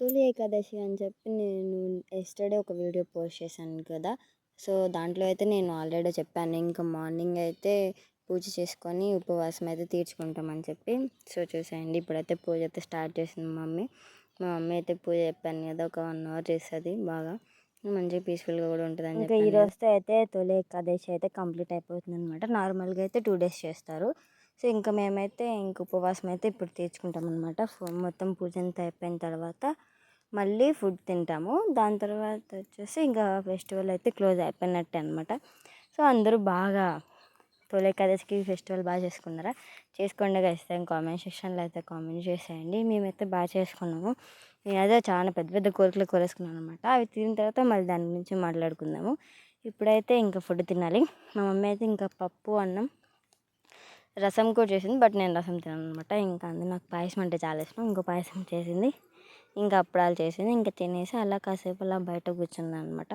తొలి ఏకాదశి అని చెప్పి నేను యెస్టర్‌డే ఒక వీడియో పోస్ట్ చేశాను కదా! సో, దాంట్లో అయితే నేను ఆల్రెడీ చెప్పాను. ఇంకా మార్నింగ్ అయితే పూజ చేసుకొని ఉపవాసం అయితే తీర్చుకుంటామని చెప్పి. సో, చూసేయండి ఇప్పుడైతే పూజ అయితే స్టార్ట్ చేసింది మమ్మీ. మా మమ్మీ అయితే పూజ చెప్పాను కదా! ఒక 1 అవర్ చేస్తది బాగా. మంచిగా పీస్‌ఫుల్‌గా కూడా ఉంటదని ఇంకా ఈ చెప్పాను కదా! రోజుతో అయితే తొలి ఏకాదశి అయితే కంప్లీట్ అయిపోతుందనమాట. నార్మల్‌గా అయితే 2 డేస్ చేస్తారు. సో, ఇంకా మేమైతే ఉపవాసం అయితే ఇప్పుడు తీర్చుకుంటామనమాట. మొత్తం పూజ అంతా అయిపోయిన తర్వాత మళ్ళీ ఫుడ్ తింటాము. దాని తర్వాత వచ్చేసి ఇంకా ఫెస్టివల్ అయితే క్లోజ్ అయిపోయినట్టే అనమాట. సో, అందరూ బాగా తొలి ఏకాదశికి ఫెస్టివల్ బాగా చేసుకున్నారా? చేసుకోండి గైస్. కామెంట్ సెక్షన్‌లో అయితే కామెంట్ చేసేయండి. మేమైతే బాగా చేసుకున్నాము. నేనైతే చాలా పెద్ద పెద్ద కోరికలు కోరేసుకున్నాను అనమాట. అవి తిన్న తర్వాత మళ్ళీ దాని గురించి మాట్లాడుకుందాము. ఇప్పుడైతే ఇంకా ఫుడ్ తినాలి. మా మమ్మీ అయితే ఇంకా పప్పు, అన్నం, రసం కూడా చేసింది. బట్ నేను రసం తినను అనమాట. ఇంకా అందులో నాకు పాయసం అంటే చాలా ఇష్టం. ఇంకో పాయసం చేసింది. ఇంకా అప్పడాలు చేసింది. ఇంకా తినేసి అలా కాసేపు అలా బయట కూర్చున్నాను అనమాట.